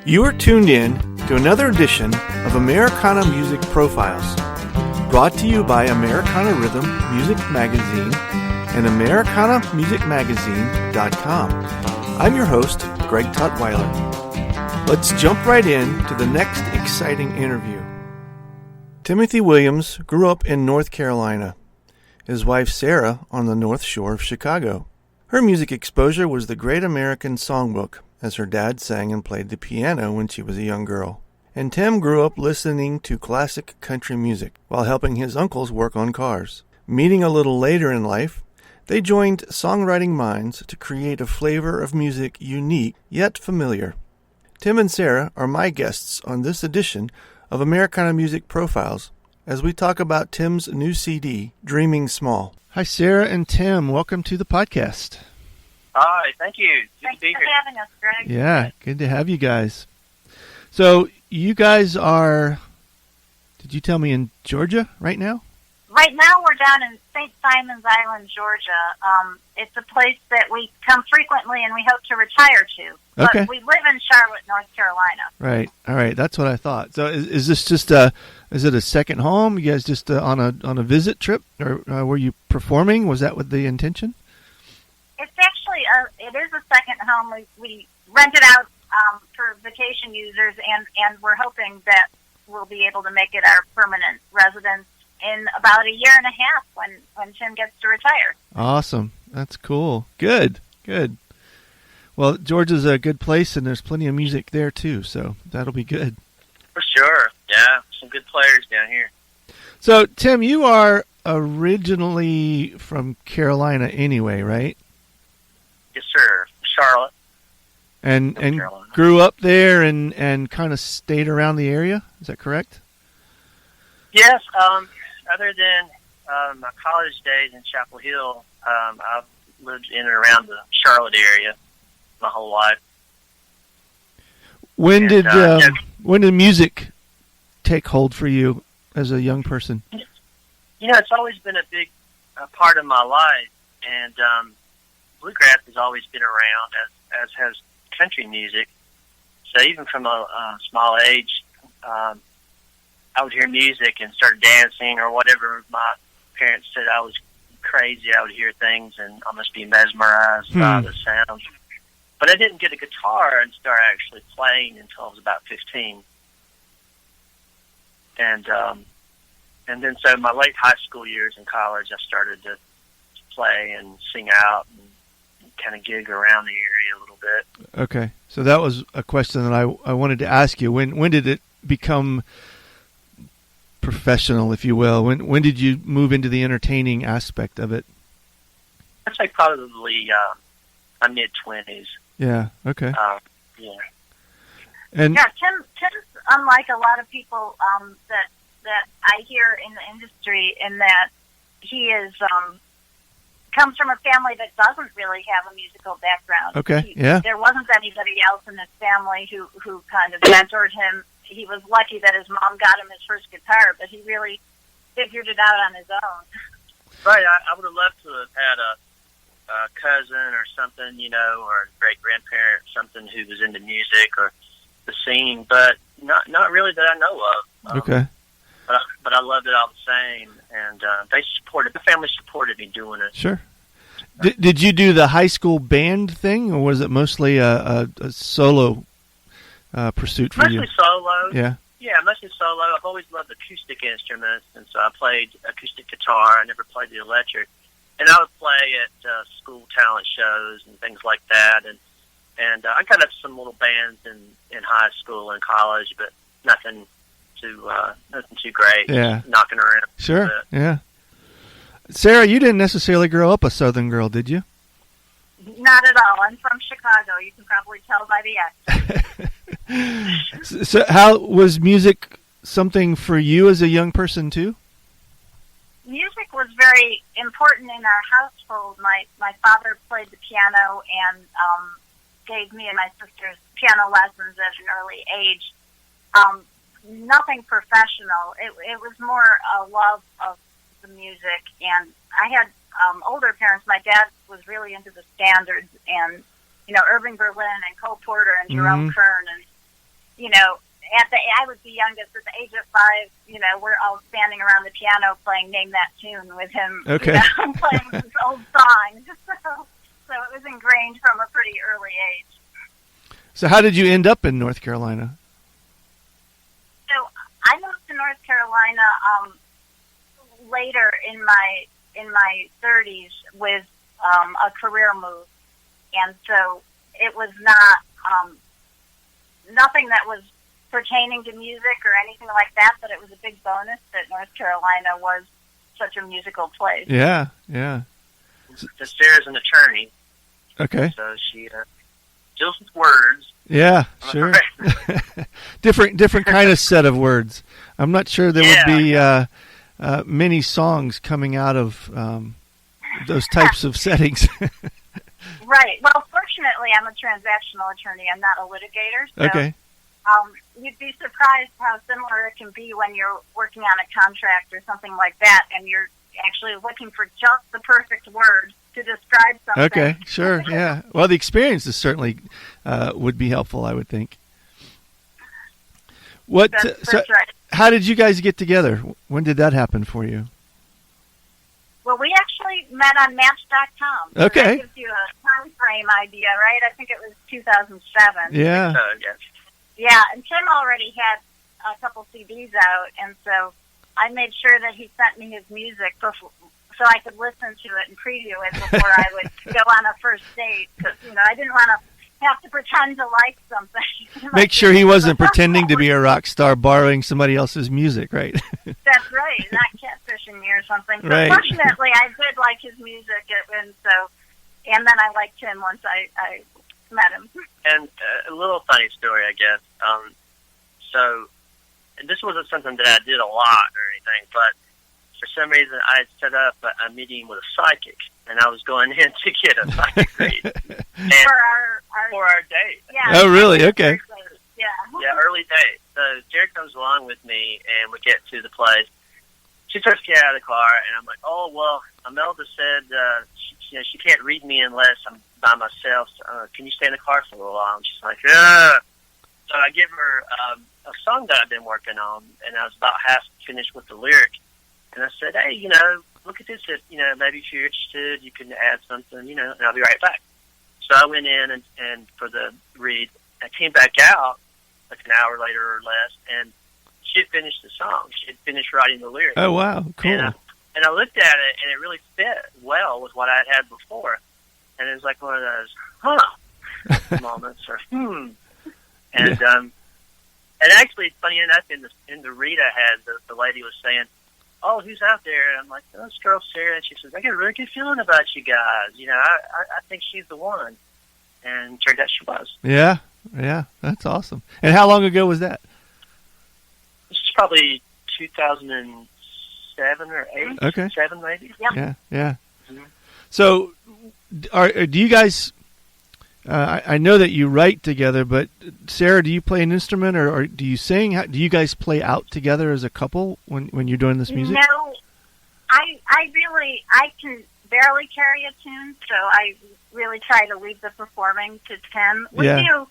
You are tuned in to another edition of Americana Music Profiles, brought to you by Americana Rhythm Music Magazine and AmericanaMusicMagazine.com. I'm your host, Greg Tutwiler. Let's jump right in to the next exciting interview. Timothy Williams grew up in North Carolina. His wife Sarah on the North Shore of Chicago. Her music exposure was the Great American Songbook, as her dad sang and played the piano when she was a young girl. And Tim grew up listening to classic country music while helping his uncles work on cars. Meeting a little later in life, they joined songwriting minds to create a flavor of music unique yet familiar. Tim and Sarah are my guests on this edition of Americana Music Profiles as we talk about Tim's new CD, Dreaming Small. Hi, Sarah and Tim. Welcome to the podcast. Hi, thank you. Thanks for having us, Greg. Yeah, good to have you guys. So you guys are, did you tell me, in Georgia right now? Right now we're down in St. Simons Island, Georgia. It's a place that we come frequently and we hope to retire to. But Okay. we live in Charlotte, North Carolina. Right. All right. That's what I thought. So is this just is it a second home? You guys just on a visit trip, or were you performing? Was that with the intention? It's actually it is a second home. We rent it out for vacation users, and we're hoping that we'll be able to make it our permanent residence in about a year and a half when Tim gets to retire. Awesome. That's cool. Good. Well, Georgia's a good place, and there's plenty of music there, too, so that'll be good. For sure. Yeah, some good players down here. So, Tim, you are originally from Carolina anyway, right? Yes, sir. Charlotte. And Carolina. grew up there and kind of stayed around the area? Is that correct? Yes, other than my college days in Chapel Hill, I've lived in and around the Charlotte area my whole life. When And, did music take hold for you as a young person? You know, it's always been a big part of my life, and bluegrass has always been around, as has country music. So even from a small age, I would hear music and start dancing or whatever. My parents said I was crazy. I would hear things and almost be mesmerized by the sounds. But I didn't get a guitar and start actually playing until I was about 15. And then so my late high school years in college, I started to play and sing out and kind of gig around the area a little bit. Okay, so that was a question that I wanted to ask you. When did it become professional, if you will? When did you move into the entertaining aspect of it? I'd say probably my mid-20s. Yeah, okay. Yeah. And Yeah, Tim's unlike a lot of people that I hear in the industry, in that he is comes from a family that doesn't really have a musical background. Okay, yeah. There wasn't anybody else in his family who kind of mentored him. He was lucky that his mom got him his first guitar, but he really figured it out on his own. Right, I would have loved to have had a cousin or something, you know, or a great-grandparent, something who was into music or the scene, but not really that I know of. okay. But I loved it all the same, and the family supported me doing it. Sure. Did you do the high school band thing, or was it mostly a solo pursuit for you? Mostly solo. Yeah. Yeah, mostly solo. I've always loved acoustic instruments, and so I played acoustic guitar. I never played the electric. And I would play at school talent shows and things like that. And I got up some little bands in high school and college, but nothing too great. Yeah. Just knocking around. Sure. Yeah. Sarah, you didn't necessarily grow up a Southern girl, did you? Not at all. I'm from Chicago. You can probably tell by the accent. So how was music something for you as a young person too? Music was very important in our household. My father played the piano and gave me and my sisters piano lessons at an early age. Nothing professional. It was more a love of the music, and I had older parents. My dad was really into the standards, and Irving Berlin and Cole Porter and Jerome Kern, I was the youngest at the age of 5. We're all standing around the piano playing "Name That Tune" with him. Okay. Playing this old song. So it was ingrained from a pretty early age. So how did you end up in North Carolina? So I moved to North Carolina later in my 30s with a career move, and so it was not nothing that was pertaining to music or anything like that, but it was a big bonus that North Carolina was such a musical place. Yeah, yeah. Sarah's an attorney. Okay. So she deals with words. Yeah, sure. different kind of set of words. I'm not sure there would be many songs coming out of those types of settings. Right. Well, fortunately, I'm a transactional attorney. I'm not a litigator. So, okay. You'd be surprised how similar it can be when you're working on a contract or something like that, and you're actually looking for just the perfect word to describe something. Okay, sure, yeah. Well, the experience is certainly would be helpful, I would think. That's right. How did you guys get together? When did that happen for you? Well, we actually met on Match.com. So okay. That gives you a time frame idea, right? I think it was 2007. Yeah. Yes. Yeah, and Tim already had a couple CDs out, and so I made sure that he sent me his music before, so I could listen to it and preview it before I would go on a first date. Because I didn't want to have to pretend to like something. Make sure he wasn't pretending to be a rock star, borrowing somebody else's music, right? That's right, not catfishing me or something. Right. But fortunately, I did like his music, and then I liked him once I met him. And a little funny story, I guess. And this wasn't something that I did a lot or anything, but for some reason I had set up a meeting with a psychic, and I was going in to get a psychic read. And for our date. Yeah. Oh, really? Okay. Yeah. Yeah, early date. So Jared comes along with me, and we get to the place. She starts to get out of the car, and I'm like, "Oh, well, Imelda said she can't read me unless I'm by myself. So, can you stay in the car for a little while?" And she's like, "Yeah." So I give her a song that I've been working on, and I was about half finished with the lyric. And I said, "Hey, look at this. Maybe if you're interested, you can add something, and I'll be right back." So I went in and for the read. I came back out like an hour later or less, and she had finished the song. She had finished writing the lyrics. Oh, wow. Cool. And I looked at it, and it really fit well with what I had before. And it was like one of those, moments, or And and actually, funny enough, in the read I had, the lady was saying, "Oh, who's out there?" And I'm like, "Oh, this girl Sarah." And she says, "I got a really good feeling about you guys. I think she's the one." And turned out she was. Yeah, that's awesome. And how long ago was that? This is probably 2007 or 8. Okay. 7 maybe. Yep. Yeah. Mm-hmm. So, do you guys? I know that you write together, but Sarah, do you play an instrument or do you sing? Do you guys play out together as a couple when you're doing this music? No, I can barely carry a tune, so I really try to leave the performing to Tim. We do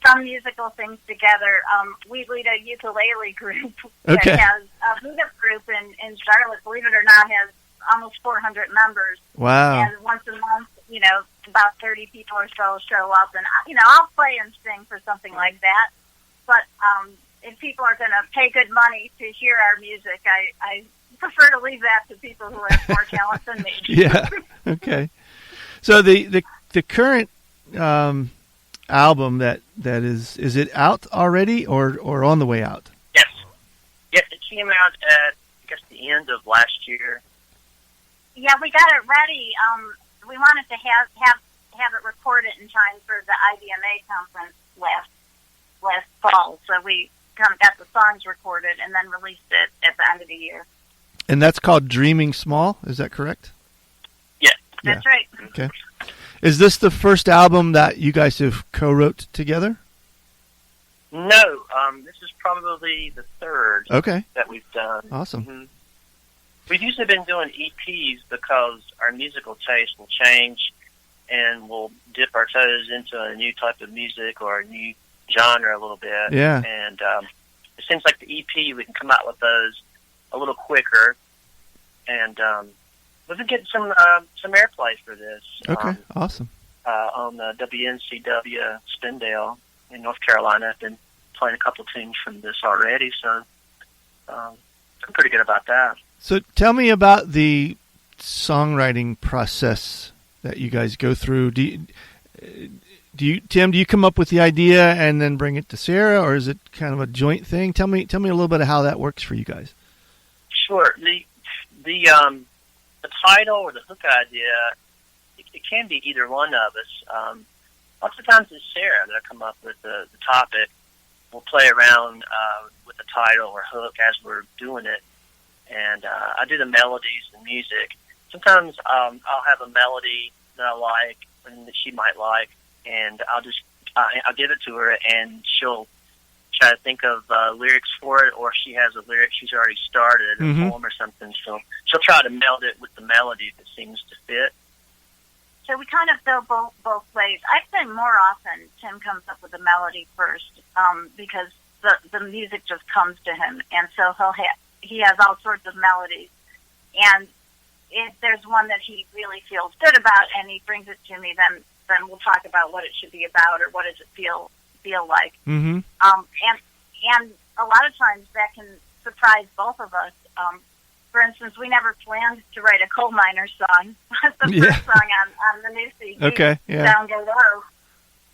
some musical things together. We lead a ukulele group that has a meetup group in Charlotte, believe it or not, has almost 400 members. Wow. And once a month, about 30 people or so show up, and I'll play and sing for something like that. But if people are going to pay good money to hear our music, I prefer to leave that to people who have more talent than me. Yeah. Okay. So the current album that is it out already or on the way out? Yes. Yes, it came out at the end of last year. Yeah, we got it ready. We wanted to have it recorded in time for the IBMA conference last fall, so we kind of got the songs recorded and then released it at the end of the year. And that's called Dreaming Small, is that correct? Yeah. That's right. Okay. Is this the first album that you guys have co-wrote together? No, this is probably the third that we've done. Awesome. Mm-hmm. We've usually been doing EPs because our musical taste will change and we'll dip our toes into a new type of music or a new genre a little bit. Yeah. And it seems like the EP, we can come out with those a little quicker. And we've been getting some airplay for this. Okay, awesome. On the WNCW Spindale in North Carolina. I've been playing a couple tunes from this already, so I'm pretty good about that. So tell me about the songwriting process that you guys go through. Tim, do you come up with the idea and then bring it to Sarah, or is it kind of a joint thing? Tell me a little bit of how that works for you guys. Sure. The title or the hook idea, it can be either one of us. Lots of times it's Sarah that I come up with the topic. We'll play around with the title or hook as we're doing it, and I do the melodies and music. Sometimes I'll have a melody that I like and that she might like, and I'll give it to her, and she'll try to think of lyrics for it, or if she has a lyric she's already started, a poem or something. She'll try to meld it with the melody that seems to fit. So we kind of go both ways. I'd say more often Tim comes up with the melody first, because the music just comes to him, and so he has all sorts of melodies. And if there's one that he really feels good about and he brings it to me, then we'll talk about what it should be about or what does it feel like. Mm-hmm. And a lot of times that can surprise both of us. For instance, we never planned to write a coal miner song. That's the first song on the new CD, okay, yeah. Down Below.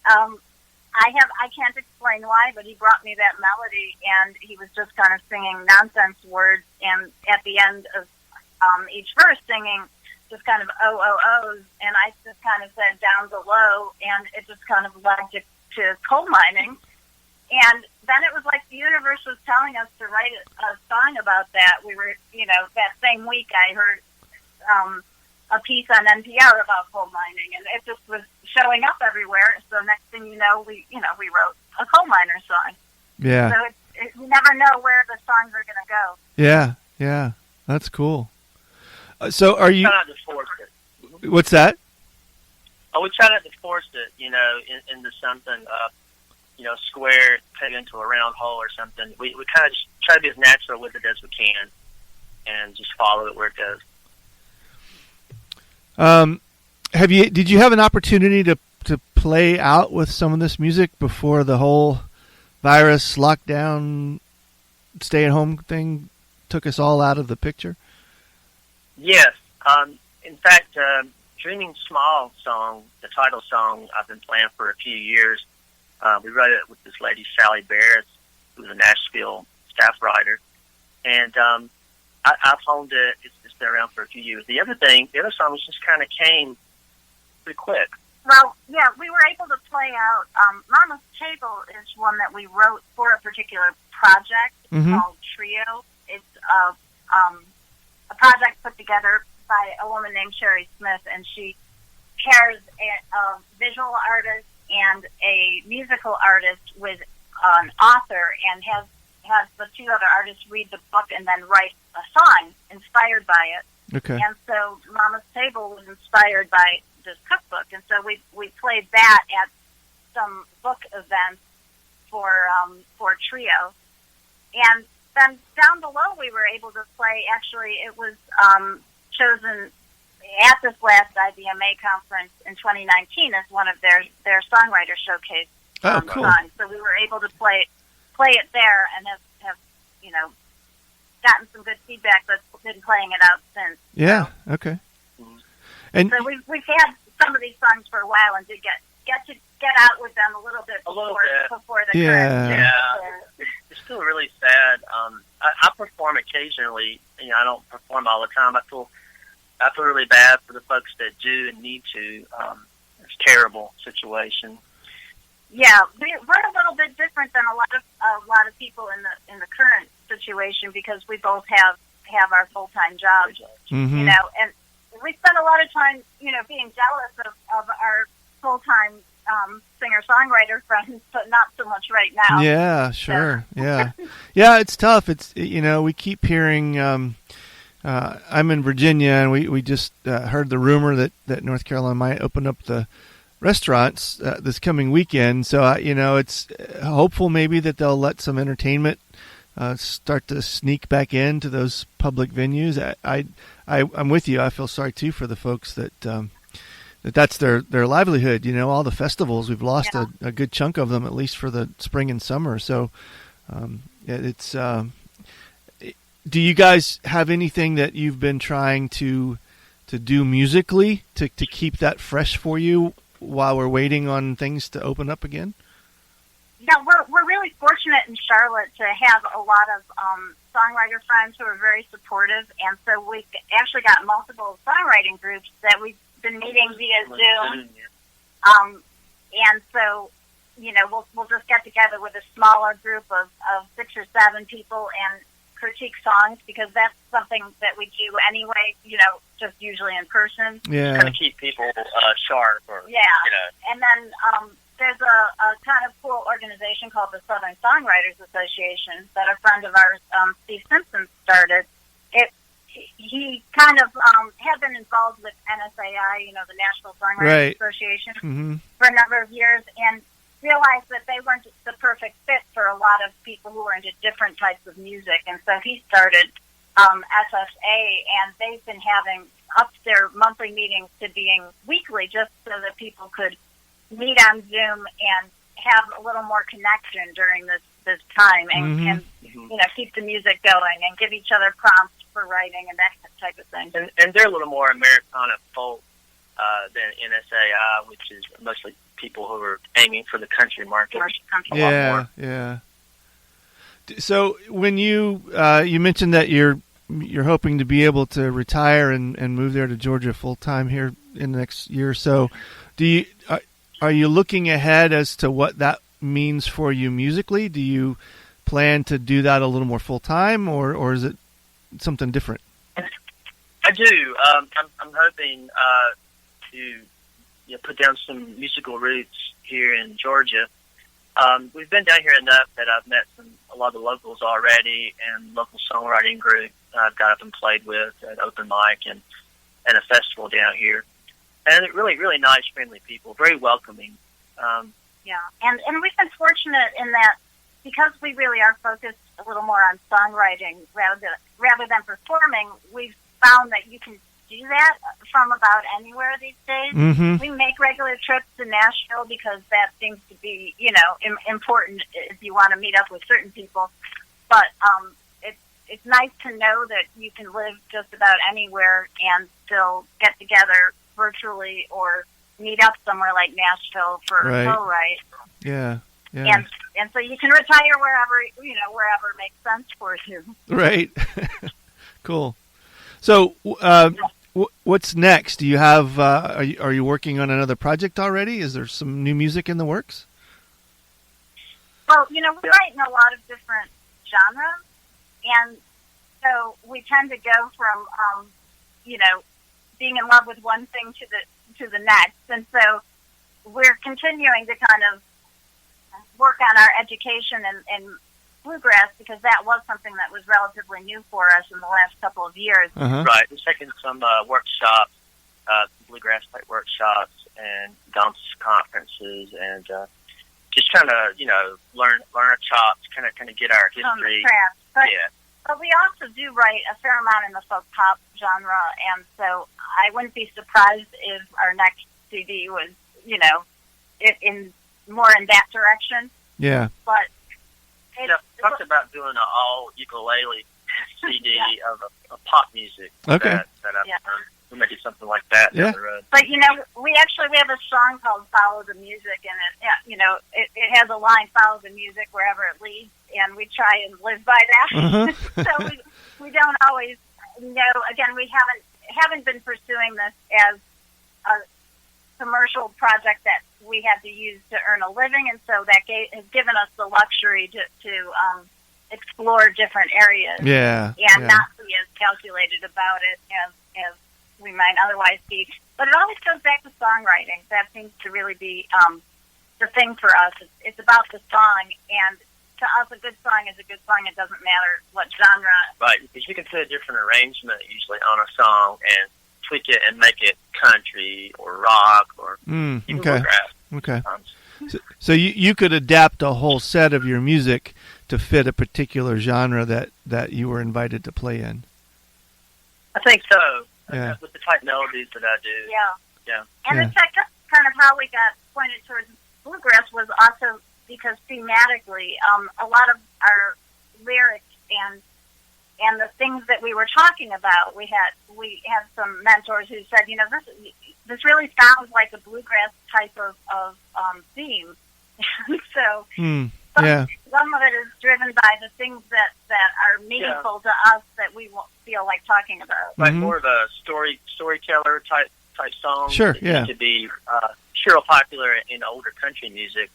I can't explain why, but he brought me that melody, and he was just kind of singing nonsense words, and at the end of each verse singing just kind of ohs, and I just kind of said down below, and it just kind of led to coal mining. And then it was like the universe was telling us to write a song about that. We were, that same week I heard a piece on NPR about coal mining, and it just was showing up everywhere. So next thing you know, we wrote a coal miner song. Yeah. So you never know where the songs are going to go. Yeah, that's cool. So are you? Try not to force it. What's that? Oh, we try not to force it, into something. Square peg into a round hole or something. We kind of just try to be as natural with it as we can, and just follow it where it goes. Did you have an opportunity to play out with some of this music before the whole virus lockdown, stay-at-home thing took us all out of the picture? Yes. In fact, Dreaming Small song, the title song, I've been playing for a few years. We wrote it with this lady, Sally Barrett, who's a Nashville staff writer. And I've honed it. It's been around for a few years. The other songs just kind of came pretty quick. Well, yeah, we were able to play out. Mama's Table is one that we wrote for a particular project called Trio. It's a project put together by a woman named Sherry Smith, and she pairs a visual artist and a musical artist with an author, and has the two other artists read the book and then write a song inspired by it. Okay. And so Mama's Table was inspired by this cookbook, and so we played that at some book events for Trio. And then Down Below we were able to play, actually it was chosen at this last IBMA conference in 2019 as one of their songwriter showcase cool. songs. So we were able to play it there, and have gotten some good feedback, but been playing it out since. Yeah. So. Okay. And so we've had some of these songs for a while, and did get to get out with them a little bit before the current. Yeah. It's still really sad. I perform occasionally. I don't perform all the time. I feel really bad for the folks that do and need to. It's a terrible situation. Yeah, we're a little bit different than a lot of people in the current situation, because we both have our full-time jobs. Mm-hmm. And we spend a lot of time, being jealous of our full-time singer-songwriter friends, but not so much right now. Yeah, sure. So. Yeah. Yeah, it's tough. It's, we keep hearing, I'm in Virginia, and we just heard the rumor that North Carolina might open up the restaurants this coming weekend. So, it's hopeful maybe that they'll let some entertainment start to sneak back into those public venues. I'm with you. I feel sorry, too, for the folks that that's their livelihood. All the festivals, we've lost a good chunk of them, at least for the spring and summer. So it's do you guys have anything that you've been trying to do musically to keep that fresh for you while we're waiting on things to open up again? Yeah, we're really fortunate in Charlotte to have a lot of songwriter friends who are very supportive, and so we've actually got multiple songwriting groups that we've been meeting via Zoom. And so, we'll just get together with a smaller group of 6 or 7 people and critique songs, because that's something that we do anyway, just usually in person. Yeah. Kind of keep people sharp. And then there's a kind of cool organization called the Southern Songwriters Association that a friend of ours, Steve Simpson, started. He kind of had been involved with NSAI, the National Songwriters Association, for a number of years, and realized that they weren't the perfect fit for a lot of people who were into different types of music. And so he started SSA, and they've been having upped their monthly meetings to being weekly, just so that people could meet on Zoom and have a little more connection during this time, and keep the music going and give each other prompts for writing and that type of thing. And they're a little more Americana folk than NSAI, which is mostly people who are aiming for the country market. Yeah. So when you mentioned that you're hoping to be able to retire and move there to Georgia full time here in the next year or so, are you looking ahead as to what that means for you musically? Do you plan to do that a little more full time, or is it something different? I do. I'm hoping to put down some musical roots here in Georgia. We've been down here enough that I've met a lot of the locals already, and local songwriting group I've got up and played with at open mic and a festival down here. And really, really nice, friendly people, very welcoming. And we've been fortunate in that, because we really are focused a little more on songwriting rather than performing, we've found that you can do that from about anywhere these days. We make regular trips to Nashville because that seems to be, important if you want to meet up with certain people. But it's nice to know that you can live just about anywhere and still get together virtually or meet up somewhere like Nashville for a co-write. Yeah. And so you can retire wherever makes sense for you. Right. Cool. So, what's next? Do you have? Are you working on another project already? Is there some new music in the works? Well, we write in a lot of different genres, and so we tend to go from, being in love with one thing to the next, and so we're continuing to kind of work on our education in bluegrass, because that was something that was relatively new for us in the last couple of years. Right. We're taking some workshops, bluegrass type workshops, and gone to conferences, and just trying to learn our chops, kind of get our history. But we also do write a fair amount in the folk pop genre, and so I wouldn't be surprised if our next CD was, in more in that direction. Yeah. But talked about doing an all ukulele CD of pop music. Okay. That I've heard. We may do something like that down the road. But we have a song called "Follow the Music," and it has a line, "Follow the music wherever it leads," and we try and live by that. So we don't always know. Again, we haven't been pursuing this as a commercial project that we had to use to earn a living, and so that has given us the luxury to explore different areas, and not be as calculated about it as we might otherwise be. But it always goes back to songwriting. That seems to really be the thing for us. It's about the song, and to us, a good song is a good song. It doesn't matter what genre. Right, because you can put a different arrangement usually on a song and tweak it and make it country or rock or even bluegrass. Okay. So you could adapt a whole set of your music to fit a particular genre that you were invited to play in. I think so. Yeah. With the type melodies that I do. Yeah. And in fact, that's kind of how we got pointed towards bluegrass, was also because thematically, a lot of our lyrics and the things that we were talking about, we had some mentors who said, this really sounds like a bluegrass type of theme. So some of it is driven by the things that are meaningful to us that we feel like talking about. Like more of a storyteller type song. Sure, yeah. It could be real popular in older country music,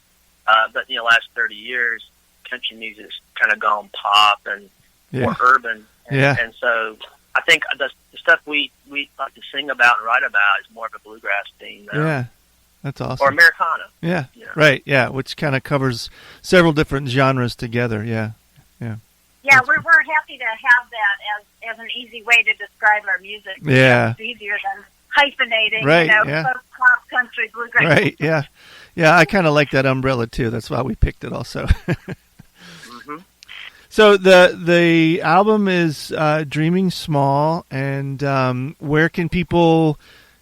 but in the last 30 years, country music's kind of gone pop and more urban. And so I think the stuff we like to sing about and write about is more of a bluegrass theme. Yeah, that's awesome. Or Americana. Yeah, right, yeah, which kind of covers several different genres together, Yeah, we're happy to have that as an easy way to describe our music. Yeah. It's easier than hyphenating, folk, pop, country, bluegrass. Right, yeah. Yeah, I kind of like that umbrella too. That's why we picked it also. So the album is Dreaming Small, and where can people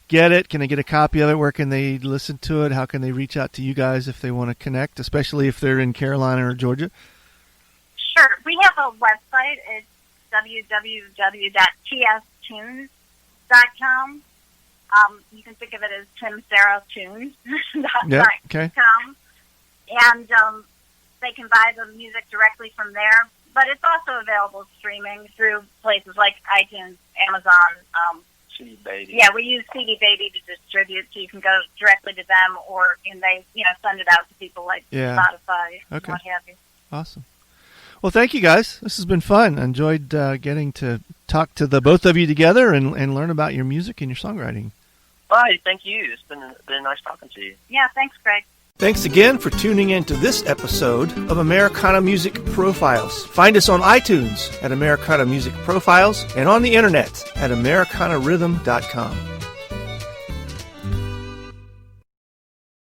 get it? Can they get a copy of it? Where can they listen to it? How can they reach out to you guys if they want to connect, especially if they're in Carolina or Georgia? Sure. We have a website. It's www.tstunes.com. You can think of it as TimSarahTunes.com. Okay. And they can buy the music directly from there. But it's also available streaming through places like iTunes, Amazon. CD Baby. Yeah, we use CD Baby to distribute, so you can go directly to them, or they send it out to people like Spotify, what have you. Awesome. Well, thank you guys. This has been fun. I enjoyed getting to talk to the both of you together and learn about your music and your songwriting. Bye. Thank you. It's been nice talking to you. Yeah, thanks, Greg. Thanks again for tuning in to this episode of Americana Music Profiles. Find us on iTunes at Americana Music Profiles and on the internet at AmericanaRhythm.com.